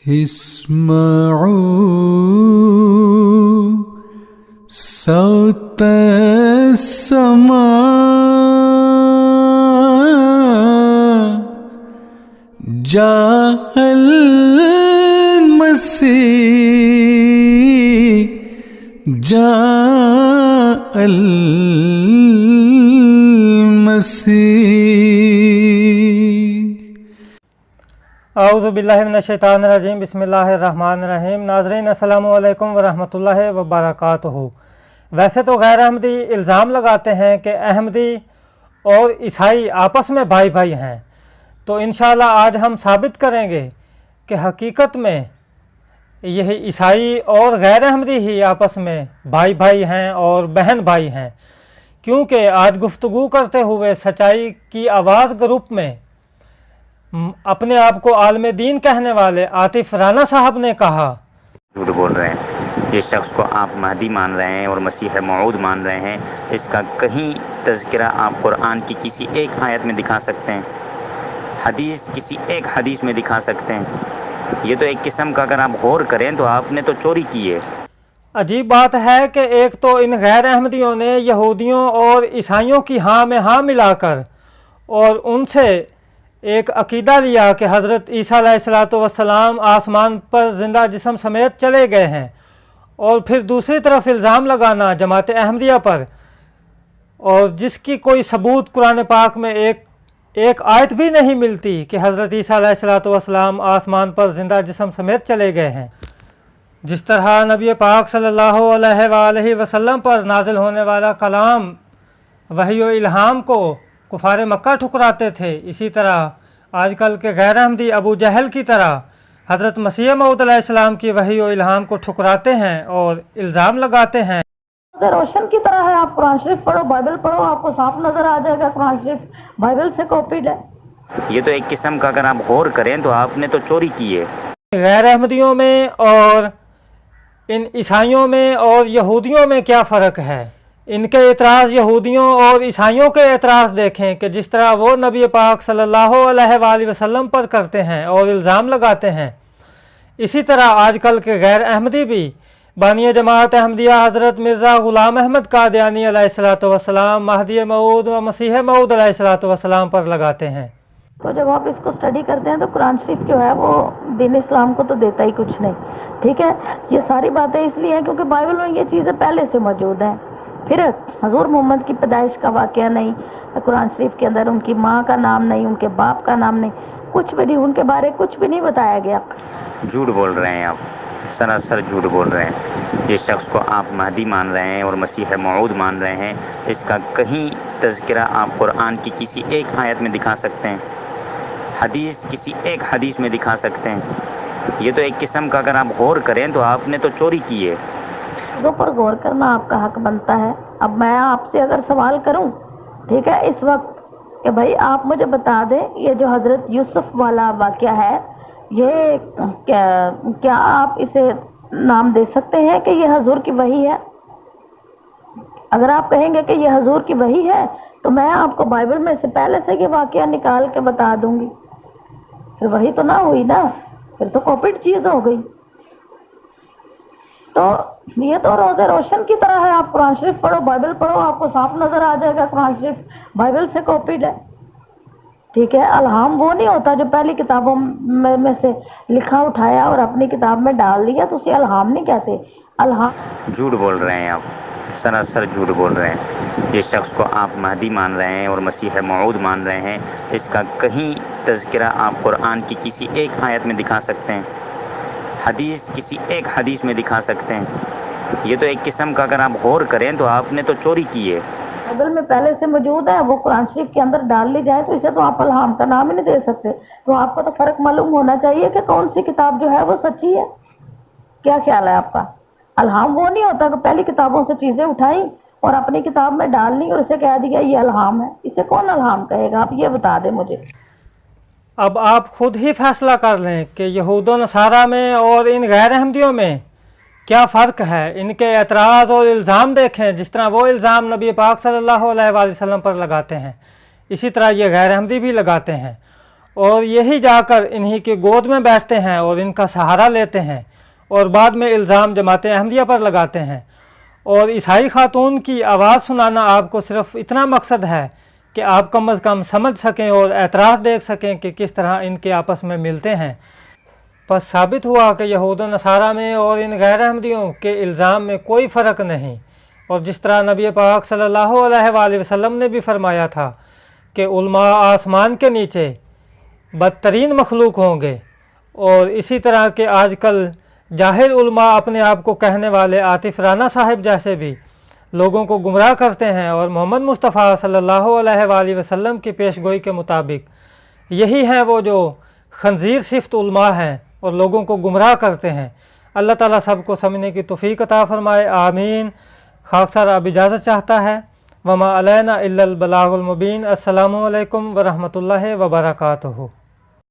اسمعوا صوت السماء جاء المسيح جاء المسيح۔ اعوذ باللہ من الشیطان الرجیم، بسم اللہ الرحمن الرحیم۔ ناظرین السلام علیکم ورحمۃ اللہ وبرکاتہ۔ ویسے تو غیر احمدی الزام لگاتے ہیں کہ احمدی اور عیسائی آپس میں بھائی بھائی ہیں، تو انشاءاللہ آج ہم ثابت کریں گے کہ حقیقت میں یہ عیسائی اور غیر احمدی ہی آپس میں بھائی بھائی ہیں اور بہن بھائی ہیں، کیونکہ آج گفتگو کرتے ہوئے سچائی کی آواز گروپ میں اپنے آپ کو عالم دین کہنے والے عاطف رانا صاحب نے کہا، جھوٹ بول رہے ہیں۔ جس شخص کو آپ مہدی مان رہے ہیں اور مسیح موعود مان رہے ہیں، اس کا کہیں تذکرہ آپ قرآن کی کسی ایک آیت میں دکھا سکتے ہیں، حدیث کسی ایک حدیث میں دکھا سکتے ہیں؟ یہ تو ایک قسم کا اگر آپ غور کریں تو آپ نے تو چوری کی ہے۔ عجیب بات ہے کہ ایک تو ان غیر احمدیوں نے یہودیوں اور عیسائیوں کی ہاں میں ہاں ملا کر اور ان سے ایک عقیدہ لیا کہ حضرت عیسیٰ علیہ السلام آسمان پر زندہ جسم سمیت چلے گئے ہیں، اور پھر دوسری طرف الزام لگانا جماعت احمدیہ پر، اور جس کی کوئی ثبوت قرآن پاک میں ایک آیت بھی نہیں ملتی کہ حضرت عیسیٰ علیہ السلام آسمان پر زندہ جسم سمیت چلے گئے ہیں۔ جس طرح نبی پاک صلی اللہ علیہ وآلہ وسلم پر نازل ہونے والا کلام وحی و الہام کو کفار مکہ ٹھکراتے تھے، اسی طرح آج کل کے غیر احمدی ابو جہل کی طرح حضرت مسیح موعود علیہ السلام کی وحی و الہام کو ٹھکراتے ہیں اور الزام لگاتے ہیں۔ روشن کی طرح ہے، آپ قرآن شریف پڑھو، بائبل پڑھو، آپ کو صاف نظر آ جائے گا قرآن شریف بائبل سے کاپیڈ ہے۔ یہ تو ایک قسم کا اگر آپ غور کریں تو آپ نے تو چوری کی ہے۔ غیر احمدیوں میں اور ان عیسائیوں میں اور یہودیوں میں کیا فرق ہے؟ ان کے اعتراض یہودیوں اور عیسائیوں کے اعتراض دیکھیں کہ جس طرح وہ نبی پاک صلی اللہ علیہ وآلہ وسلم پر کرتے ہیں اور الزام لگاتے ہیں، اسی طرح آج کل کے غیر احمدی بھی بانی جماعت احمدیہ حضرت مرزا غلام احمد قادیانی علیہ السلام، مہدی موعود و مسیح موعود علیہ السلام پر لگاتے ہیں۔ تو جب آپ اس کو اسٹڈی کرتے ہیں تو قرآن شریف جو ہے وہ دین اسلام کو تو دیتا ہی کچھ نہیں، ٹھیک ہے۔ یہ ساری باتیں اس لیے ہیں کیونکہ بائبل میں یہ چیزیں پہلے سے موجود ہیں۔ پھر حضور محمد کی پیدائش کا واقعہ نہیں، قرآن شریف کے اندر ان کی ماں کا نام نہیں، ان کے باپ کا نام نہیں، کچھ بھی نہیں، ان کے بارے کچھ بھی نہیں بتایا گیا۔ جھوٹ بول رہے ہیں آپ، سراسر جھوٹ بول رہے ہیں۔ جس شخص کو آپ مہدی مان رہے ہیں اور مسیح موعود مان رہے ہیں، اس کا کہیں تذکرہ آپ قرآن کی کسی ایک آیت میں دکھا سکتے ہیں، حدیث کسی ایک حدیث میں دکھا سکتے ہیں؟ یہ تو ایک قسم کا اگر آپ غور کریں تو آپ نے تو چوری کی ہے۔ چیزوں پر غور کرنا آپ کا حق بنتا ہے۔ اب میں آپ سے اگر سوال کروں، ٹھیک ہے، اس وقت کہ بھائی آپ مجھے بتا دیں یہ جو حضرت یوسف والا واقعہ ہے، یہ کیا آپ اسے نام دے سکتے ہیں کہ یہ حضور کی وحی ہے؟ اگر آپ کہیں گے کہ یہ حضور کی وحی ہے تو میں آپ کو بائبل میں سے پہلے سے یہ واقعہ نکال کے بتا دوں گی، پھر وہی تو نہ ہوئی نا، پھر تو کاپیڈ چیز ہو گئی۔ تو یہ تو روزے روشن کی طرح ہے، آپ قرآن شریف پڑھو، بائبل پڑھو، آپ کو صاف نظر آ جائے گا قرآن شریف بائبل سے کاپیڈ ہے، ٹھیک ہے۔ الہام وہ نہیں ہوتا جو پہلی کتابوں میں سے لکھا اٹھایا اور اپنی کتاب میں ڈال دیا، تو اسے الہام نہیں کہتے۔ الہام جھوٹ بول رہے ہیں آپ، سراسر جھوٹ بول رہے ہیں۔ جس شخص کو آپ مہدی مان رہے ہیں اور مسیح موعود مان رہے ہیں، اس کا کہیں تذکرہ آپ قرآن کی کسی ایک آیت میں دکھا سکتے ہیں، حدیث کسی ایک حدیث میں دکھا سکتے ہیں؟ یہ تو ایک قسم کا اگر آپ غور کریں تو آپ نے تو چوری کی ہے۔ بائبل میں پہلے سے موجود ہے، وہ قرآن شریف کے اندر ڈال لی جائے تو اسے تو آپ الہام کا نام ہی نہیں دے سکتے۔ تو آپ کو تو فرق معلوم ہونا چاہیے کہ کون سی کتاب جو ہے وہ سچی ہے۔ کیا خیال ہے آپ کا؟ الہام وہ نہیں ہوتا کہ پہلی کتابوں سے چیزیں اٹھائیں اور اپنی کتاب میں ڈال لی اور اسے کہہ دیا یہ الہام ہے۔ اسے کون الہام کہے گا؟ آپ یہ بتا دیں مجھے۔ اب آپ خود ہی فیصلہ کر لیں کہ یہود و نصارہ میں اور ان غیر احمدیوں میں کیا فرق ہے۔ ان کے اعتراض اور الزام دیکھیں، جس طرح وہ الزام نبی پاک صلی اللہ علیہ وآلہ وسلم پر لگاتے ہیں، اسی طرح یہ غیر احمدی بھی لگاتے ہیں، اور یہی جا کر انہی کے گود میں بیٹھتے ہیں اور ان کا سہارا لیتے ہیں اور بعد میں الزام جماعت احمدیہ پر لگاتے ہیں۔ اور عیسائی خاتون کی آواز سنانا آپ کو صرف اتنا مقصد ہے کہ آپ کم از کم سمجھ سکیں اور اعتراض دیکھ سکیں کہ کس طرح ان کے آپس میں ملتے ہیں۔ پس ثابت ہوا کہ یہود و نصارہ میں اور ان غیر احمدیوں کے الزام میں کوئی فرق نہیں، اور جس طرح نبی پاک صلی اللہ علیہ وآلہ وسلم نے بھی فرمایا تھا کہ علماء آسمان کے نیچے بدترین مخلوق ہوں گے، اور اسی طرح کہ آج کل جاہل علماء اپنے آپ کو کہنے والے عاطف رانا صاحب جیسے بھی لوگوں کو گمراہ کرتے ہیں، اور محمد مصطفیٰ صلی اللہ علیہ وآلہ وسلم کی پیش گوئی کے مطابق یہی ہیں وہ جو خنزیر صفت علماء ہیں اور لوگوں کو گمراہ کرتے ہیں۔ اللہ تعالیٰ سب کو سمجھنے کی توفیق عطا فرمائے، آمین۔ خاکسار اب اجازت چاہتا ہے، وما علینا الا البلاغ المبین۔ السلام علیکم ورحمۃ اللہ وبرکاتہ۔